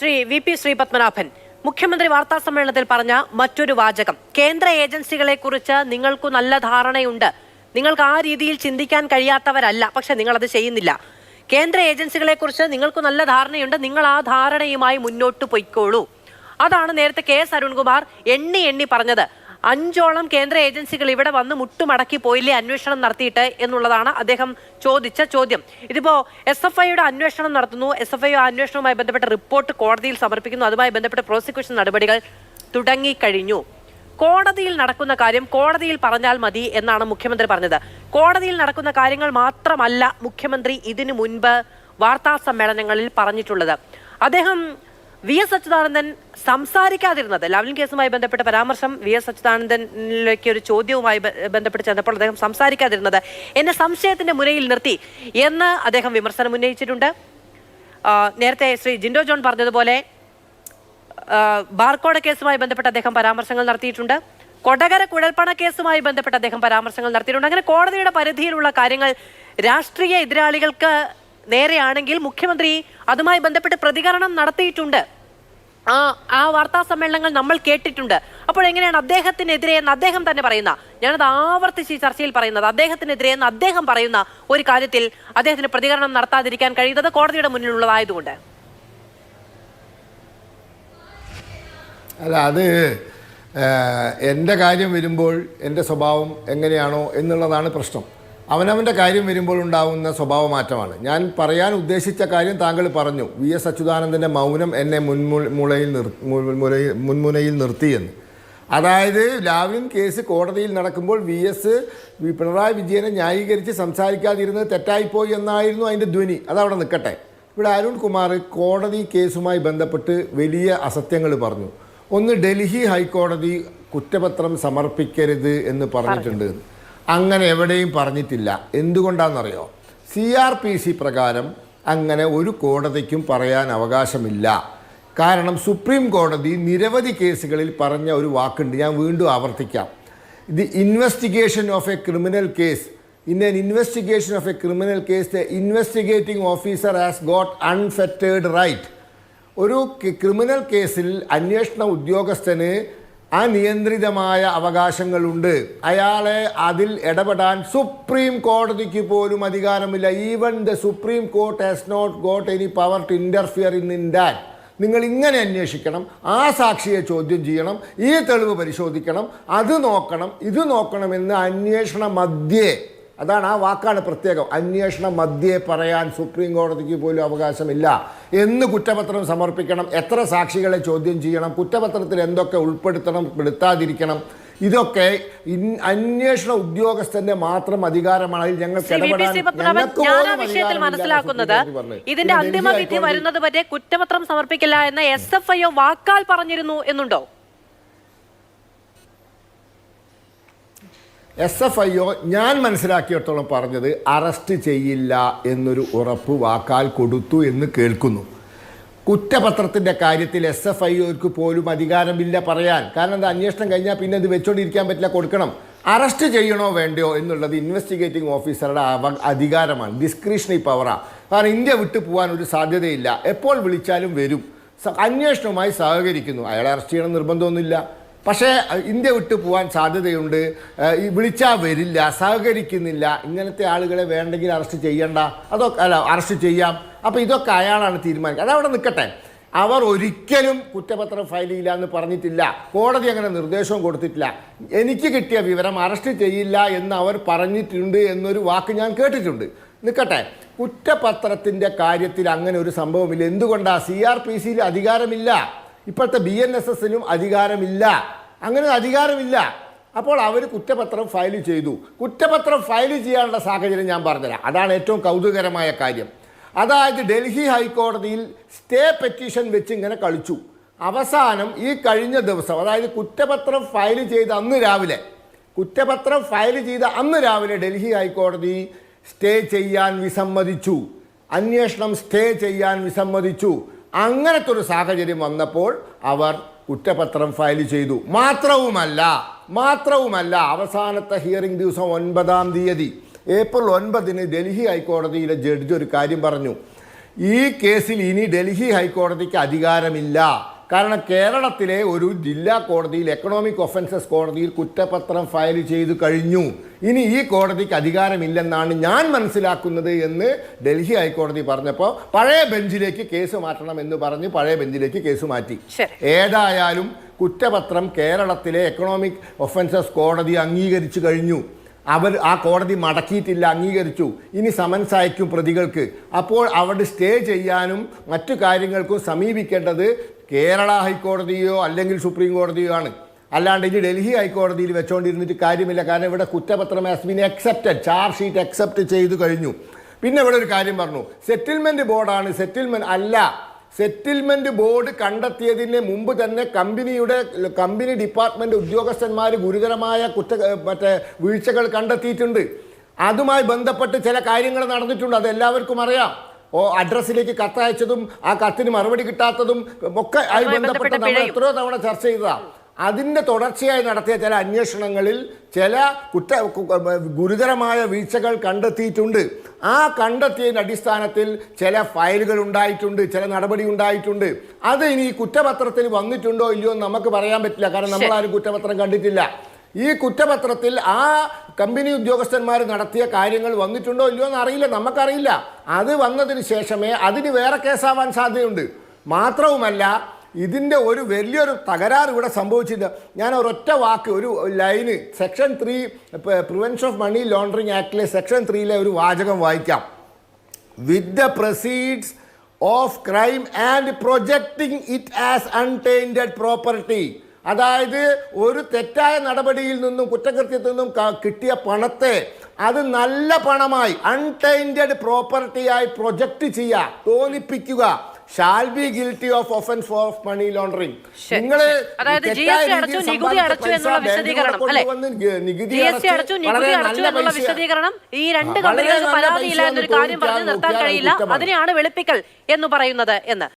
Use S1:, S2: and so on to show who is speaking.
S1: Shri VP Sreepadmanabhan, മുഖ്യമന്ത്രി വാർത്താ സമ്മേളനത്തിൽ പറഞ്ഞ മറ്റൊരു വാചകം, കേന്ദ്ര ഏജൻസികളെ കുറിച്ച് നിങ്ങൾക്ക് നല്ല ധാരണയുണ്ട്, നിങ്ങൾക്ക് ആ രീതിയിൽ ചിന്തിക്കാൻ കഴിയാത്തവരല്ല, പക്ഷെ നിങ്ങൾ അത് ചെയ്യുന്നില്ല. കേന്ദ്ര ഏജൻസികളെ കുറിച്ച് നിങ്ങൾക്ക് നല്ല ധാരണയുണ്ട്, നിങ്ങൾ ആ ധാരണയുമായി മുന്നോട്ട് പൊയ്ക്കോളൂ. അതാണ് നേരത്തെ KS അരുൺകുമാർ എണ്ണി പറഞ്ഞത്. 5ഓളം കേന്ദ്ര ഏജൻസികൾ ഇവിടെ വന്ന് മുട്ടുമടക്കി പോയില്ലേ അന്വേഷണം നടത്തിയിട്ട് എന്നുള്ളതാണ് അദ്ദേഹം ചോദിച്ച ചോദ്യം. ഇതിപ്പോ SFIയുടെ അന്വേഷണം നടത്തുന്നു, SFI അന്വേഷണവുമായി ബന്ധപ്പെട്ട റിപ്പോർട്ട് കോടതിയിൽ സമർപ്പിക്കുന്നു, അതുമായി ബന്ധപ്പെട്ട പ്രോസിക്യൂഷൻ നടപടികൾ തുടങ്ങിക്കഴിഞ്ഞു. കോടതിയിൽ നടക്കുന്ന കാര്യം കോടതിയിൽ പറഞ്ഞാൽ മതി എന്നാണ് മുഖ്യമന്ത്രി പറഞ്ഞത്. കോടതിയിൽ നടക്കുന്ന കാര്യങ്ങൾ മാത്രമല്ല മുഖ്യമന്ത്രി ഇതിനു മുൻപ് വാർത്താ സമ്മേളനങ്ങളിൽ പറഞ്ഞിട്ടുള്ളത്. അദ്ദേഹം VS അച്യുതാനന്ദൻ സംസാരിക്കാതിരുന്നത്, ലാവ്ലിൻ കേസുമായി ബന്ധപ്പെട്ട പരാമർശം VS അച്യുതാനന്ദനിലേക്ക് ഒരു ചോദ്യവുമായി ബന്ധപ്പെട്ട് ചെന്നപ്പോൾ അദ്ദേഹം സംസാരിക്കാതിരുന്നത് എന്നെ സംശയത്തിന്റെ മുനയിൽ നിർത്തി എന്ന് അദ്ദേഹം വിമർശനം ഉന്നയിച്ചിട്ടുണ്ട്. നേരത്തെ ശ്രീ ജിൻഡോ ജോൺ പറഞ്ഞതുപോലെ ബാർക്കോട കേസുമായി ബന്ധപ്പെട്ട് അദ്ദേഹം പരാമർശങ്ങൾ നടത്തിയിട്ടുണ്ട്. കൊടകര കുഴൽപ്പണ കേസുമായി ബന്ധപ്പെട്ട് അദ്ദേഹം പരാമർശങ്ങൾ നടത്തിയിട്ടുണ്ട്. അങ്ങനെ കോടതിയുടെ പരിധിയിലുള്ള കാര്യങ്ങൾ രാഷ്ട്രീയ എതിരാളികൾക്ക് നേരെയാണെങ്കിൽ മുഖ്യമന്ത്രി അതുമായി ബന്ധപ്പെട്ട് പ്രതികരണം നടത്തിയിട്ടുണ്ട്. ആ വാർത്താ സമ്മേളനങ്ങൾ നമ്മൾ കേട്ടിട്ടുണ്ട്. അപ്പോൾ എങ്ങനെയാണ് അദ്ദേഹത്തിനെതിരെ എന്ന് അദ്ദേഹം തന്നെ പറയുന്ന, ഞാനത് ആവർത്തിച്ച് ഈ ചർച്ചയിൽ പറയുന്നത്, അദ്ദേഹത്തിനെതിരെ എന്ന് അദ്ദേഹം പറയുന്ന ഒരു കാര്യത്തിൽ അദ്ദേഹത്തിന് പ്രതികരണം നടത്താതിരിക്കാൻ കഴിയുന്നത് കോടതിയുടെ മുന്നിലുള്ളതായതുകൊണ്ട്?
S2: അല്ല, അത് എൻ്റെ കാര്യം വരുമ്പോൾ എൻ്റെ സ്വഭാവം എങ്ങനെയാണോ എന്നുള്ളതാണ് പ്രശ്നം. അവനവൻ്റെ കാര്യം വരുമ്പോൾ ഉണ്ടാകുന്ന സ്വഭാവ മാറ്റമാണ്. ഞാൻ പറയാൻ ഉദ്ദേശിച്ച കാര്യം താങ്കൾ പറഞ്ഞു. VS അച്യുതാനന്ദൻ്റെ മൗനം എന്നെ മുൻമുനയിൽ നിർത്തിയെന്ന്. അതായത് ലാവ്ലിൻ കേസ് കോടതിയിൽ നടക്കുമ്പോൾ പിണറായി വിജയനെ ന്യായീകരിച്ച് സംസാരിക്കാതിരുന്നത് തെറ്റായിപ്പോയി എന്നായിരുന്നു അതിൻ്റെ ധ്വനി. അതവിടെ നിൽക്കട്ടെ. ഇവിടെ അരുൺകുമാർ കോടതി കേസുമായി ബന്ധപ്പെട്ട് വലിയ അസത്യങ്ങൾ പറഞ്ഞു. ഒന്ന്, ഡൽഹി ഹൈക്കോടതി കുറ്റപത്രം സമർപ്പിക്കരുത് എന്ന് പറഞ്ഞിട്ടുണ്ട്. അങ്ങനെ എവിടെയും പറഞ്ഞിട്ടില്ല. എന്തുകൊണ്ടാണെന്നറിയോ? CRPC പ്രകാരം അങ്ങനെ ഒരു കോടതിക്കും പറയാൻ അവകാശമില്ല. കാരണം സുപ്രീം കോടതി നിരവധി കേസുകളിൽ പറഞ്ഞ ഒരു വാക്കുണ്ട്, ഞാൻ വീണ്ടും ആവർത്തിക്കാം. The investigation of a criminal case, in an investigation of a criminal case the investigating officer has got unfettered right. ഒരു ക്രിമിനൽ കേസിൽ അന്വേഷണ ഉദ്യോഗസ്ഥന് അനിയന്ത്രിതമായ അവകാശങ്ങളുണ്ട്. അയാളെ അതിൽ ഇടപെടാൻ സുപ്രീം കോടതിക്ക് പോലും അധികാരമില്ല. Even the supreme court has not got any power to interfere in that. നിങ്ങൾ ഇങ്ങനെ അന്വേഷിക്കണം, ആ സാക്ഷിയെ ചോദ്യം ചെയ്യണം, ഈ തെളിവ് പരിശോധിക്കണം, അത് നോക്കണം, ഇത് നോക്കണമെന്ന് അന്വേഷണ മധ്യേ, അതാണ് ആ വാക്കാണ് പ്രത്യേകം, അന്വേഷണ മധ്യേ പറയാൻ സുപ്രീം കോടതിക്ക് പോലും അവകാശമില്ല. എന്ന് കുറ്റപത്രം സമർപ്പിക്കണം, എത്ര സാക്ഷികളെ ചോദ്യം ചെയ്യണം, കുറ്റപത്രത്തിൽ എന്തൊക്കെ ഉൾപ്പെടുത്തണം, പെടുത്താതിരിക്കണം, ഇതൊക്കെ അന്വേഷണ ഉദ്യോഗസ്ഥന്റെ മാത്രം അധികാരമാണ്. അതിൽ ഞങ്ങൾക്ക്
S1: മനസ്സിലാക്കുന്നത് ഇതിന്റെ അന്തിമ വിധി വരുന്നത് വരെ കുറ്റപത്രം സമർപ്പിക്കില്ല എന്ന് SFI വാക്കാൽ പറഞ്ഞിരുന്നു എന്നുണ്ടോ?
S2: SFI ഞാൻ മനസ്സിലാക്കിയിടത്തോളം പറഞ്ഞത് അറസ്റ്റ് ചെയ്യില്ല എന്നൊരു ഉറപ്പ് വാക്കാൽ കൊടുത്തു എന്ന് കേൾക്കുന്നു. കുറ്റപത്രത്തിൻ്റെ കാര്യത്തിൽ SFIക്ക് പോലും അധികാരമില്ല പറയാൻ. കാരണം എന്താ, അന്വേഷണം കഴിഞ്ഞാൽ പിന്നെ ഇത് വെച്ചോണ്ടിരിക്കാൻ പറ്റില്ല, കൊടുക്കണം. അറസ്റ്റ് ചെയ്യണോ വേണ്ടയോ എന്നുള്ളത് ഇൻവെസ്റ്റിഗേറ്റിംഗ് ഓഫീസറുടെ അധികാരമാണ്, ഡിസ്ക്രിഷണറി പവറാണ്. കാരണം ഇന്ത്യ വിട്ടു പോകാൻ ഒരു സാധ്യതയില്ല, എപ്പോൾ വിളിച്ചാലും വരും, അന്വേഷണവുമായി സഹകരിക്കുന്നു. അയാളെ അറസ്റ്റ് ചെയ്യണം നിർബന്ധമൊന്നുമില്ല, പക്ഷേ ഇന്ത്യ വിട്ടു പോകാൻ സാധ്യതയുണ്ട്, വിളിച്ചാൽ വരില്ല, സഹകരിക്കുന്നില്ല. ഇങ്ങനത്തെ ആളുകളെ വേണ്ടെങ്കിൽ അറസ്റ്റ് ചെയ്യണ്ട, അതൊക്കെ അല്ല അറസ്റ്റ് ചെയ്യാം. അപ്പോൾ ഇതൊക്കെ അയാളാണ് തീരുമാനിക്കുക. അതവിടെ നിൽക്കട്ടെ. അവർ ഒരിക്കലും കുറ്റപത്രം ഫയൽ ചെയ്യില്ല എന്ന് പറഞ്ഞിട്ടില്ല, കോടതി അങ്ങനെ നിർദ്ദേശവും കൊടുത്തിട്ടില്ല. എനിക്ക് കിട്ടിയ വിവരം അറസ്റ്റ് ചെയ്യില്ല എന്ന് അവർ പറഞ്ഞിട്ടുണ്ട് എന്നൊരു വാക്ക് ഞാൻ കേട്ടിട്ടുണ്ട്. നിൽക്കട്ടെ, കുറ്റപത്രത്തിൻ്റെ കാര്യത്തിൽ അങ്ങനെ ഒരു സംഭവമില്ല. എന്തുകൊണ്ടാണ്? CRPCയിൽ അധികാരമില്ല, ഇപ്പോഴത്തെ BNSSനും അധികാരമില്ല, അങ്ങനെ അധികാരമില്ല. അപ്പോൾ അവർ കുറ്റപത്രം ഫയൽ ചെയ്തു. കുറ്റപത്രം ഫയൽ ചെയ്യാനുള്ള സാഹചര്യം ഞാൻ പറഞ്ഞുതരാം. അതാണ് ഏറ്റവും കൗതുകരമായ കാര്യം. അതായത് ഡൽഹി ഹൈക്കോടതിയിൽ സ്റ്റേ പെറ്റീഷൻ വെച്ച് ഇങ്ങനെ കളിച്ചു. അവസാനം ഈ കഴിഞ്ഞ ദിവസം, അതായത് കുറ്റപത്രം ഫയൽ ചെയ്ത അന്ന് രാവിലെ ഡൽഹി ഹൈക്കോടതി സ്റ്റേ ചെയ്യാൻ വിസമ്മതിച്ചു, അന്വേഷണം സ്റ്റേ ചെയ്യാൻ വിസമ്മതിച്ചു. അങ്ങനത്തെ ഒരു സാഹചര്യം വന്നപ്പോൾ അവർ കുറ്റപത്രം ഫയൽ ചെയ്തു. മാത്രവുമല്ല അവസാനത്തെ ഹിയറിംഗ് ദിവസം 9-ാം തീയതി ഏപ്രിൽ 9-ന് ഡൽഹി ഹൈക്കോടതിയിലെ ജഡ്ജി ഒരു കാര്യം പറഞ്ഞു. ഈ കേസിൽ ഇനി ഡൽഹി ഹൈക്കോടതിക്ക് അധികാരമില്ല. കാരണം കേരളത്തിലെ ഒരു ജില്ലാ കോടതിയിൽ, എക്കണോമിക് ഒഫൻസസ് കോടതിയിൽ കുറ്റപത്രം ഫയൽ ചെയ്തു കഴിഞ്ഞു. ഇനി ഈ കോടതിക്ക് അധികാരമില്ലെന്നാണ് ഞാൻ മനസ്സിലാക്കുന്നത് എന്ന് ഡൽഹി ഹൈക്കോടതി പറഞ്ഞപ്പോൾ പഴയ ബെഞ്ചിലേക്ക് കേസ് മാറ്റണം എന്ന് പറഞ്ഞ് പഴയ ബെഞ്ചിലേക്ക് കേസ് മാറ്റി. ഏതായാലും കുറ്റപത്രം കേരളത്തിലെ എക്കണോമിക് ഒഫൻസസ് കോടതി അംഗീകരിച്ചു കഴിഞ്ഞു. ആ കോടതി മടക്കിയിട്ടില്ല, അംഗീകരിച്ചു. ഇനി സമൻസ് അയക്കും പ്രതികൾക്ക്. അപ്പോൾ അവിടെ സ്റ്റേ ചെയ്യാനും മറ്റു കാര്യങ്ങൾക്കും സമീപിക്കേണ്ടത് കേരള ഹൈക്കോടതിയോ അല്ലെങ്കിൽ സുപ്രീം കോടതിയോ ആണ്. അല്ലാണ്ട് ഇനി ഡൽഹി ഹൈക്കോടതിയിൽ വെച്ചുകൊണ്ടിരുന്നിട്ട് കാര്യമില്ല. കാരണം ഇവിടെ കുറ്റപത്രം has been accepted, charge sheet accept ചെയ്തു കഴിഞ്ഞു. പിന്നെ ഇവിടെ ഒരു കാര്യം പറഞ്ഞു, സെറ്റിൽമെൻറ്റ് ബോർഡാണ്. സെറ്റിൽമെൻറ്റ് അല്ല. സെറ്റിൽമെൻറ്റ് ബോർഡ് കണ്ടെത്തിയതിന് മുമ്പ് തന്നെ കമ്പനി ഡിപ്പാർട്ട്മെൻറ്റ് ഉദ്യോഗസ്ഥന്മാർ ഗുരുതരമായ വീഴ്ചകൾ കണ്ടെത്തിയിട്ടുണ്ട്. അതുമായി ബന്ധപ്പെട്ട് ചില കാര്യങ്ങൾ നടന്നിട്ടുണ്ട്. അത് എല്ലാവർക്കും അറിയാം. അഡ്രസ്സിലേക്ക് കത്തയച്ചതും ആ കത്തിന് മറുപടി കിട്ടാത്തതും ഒക്കെ ആയി ബന്ധപ്പെട്ട് നമ്മൾ എത്രയോ തവണ ചർച്ച ചെയ്തതാണ്. അതിൻ്റെ തുടർച്ചയായി നടത്തിയ ചില അന്വേഷണങ്ങളിൽ ചില ഗുരുതരമായ വീഴ്ചകൾ കണ്ടെത്തിയിട്ടുണ്ട്. ആ കണ്ടെത്തിയതിൻ്റെ അടിസ്ഥാനത്തിൽ ചില ഫയലുകൾ ഉണ്ടായിട്ടുണ്ട്, ചില നടപടി ഉണ്ടായിട്ടുണ്ട്. അത് ഇനി കുറ്റപത്രത്തിൽ വന്നിട്ടുണ്ടോ ഇല്ലയോ എന്ന് നമുക്ക് പറയാൻ പറ്റില്ല. കാരണം നമ്മളാരും കുറ്റപത്രം കണ്ടിട്ടില്ല. ഈ കുറ്റപത്രത്തിൽ ആ കമ്പനി ഉദ്യോഗസ്ഥന്മാർ നടത്തിയ കാര്യങ്ങൾ വന്നിട്ടുണ്ടോ ഇല്ലയോ എന്ന് അറിയില്ല, നമുക്കറിയില്ല. അത് വന്നതിന് ശേഷമേ അതിന് വേറെ കേസാവാൻ സാധ്യതയുണ്ട്. മാത്രവുമല്ല, ഇതിൻ്റെ ഒരു വലിയൊരു തകരാറ് ഇവിടെ സംഭവിച്ചില്ല. ഞാൻ ഒരൊറ്റ വാക്ക്, ഒരു line, section 3 prevention of money laundering ആക്ടിലെ സെക്ഷൻ 3 ഒരു വാചകം വായിക്കാം. With the proceeds of crime and projecting it as untainted property. അതായത് ഒരു തെറ്റായ നടപടിയിൽ നിന്നും കുറ്റകൃത്യത്തിൽ നിന്നും കിട്ടിയ പണത്തെ അത് നല്ല പണമായി അൺടൈൻറ്റഡ് പ്രോപ്പർട്ടിയായി പ്രൊജക്റ്റ് ചെയ്യുക, തോന്നിപ്പിക്കുക, shall be guilty of offence of money laundering. നിങ്ങൾ
S1: വിശദീകരണം ഈ രണ്ട് കമ്പനികൾക്ക് പരാതിയില്ല എന്നൊരു കാര്യം പറഞ്ഞ് നിർത്താൻ കഴിയില്ല. അതിനെയാണ് വെളുപ്പിക്കൽ എന്ന് പറയുന്നത് എന്ന്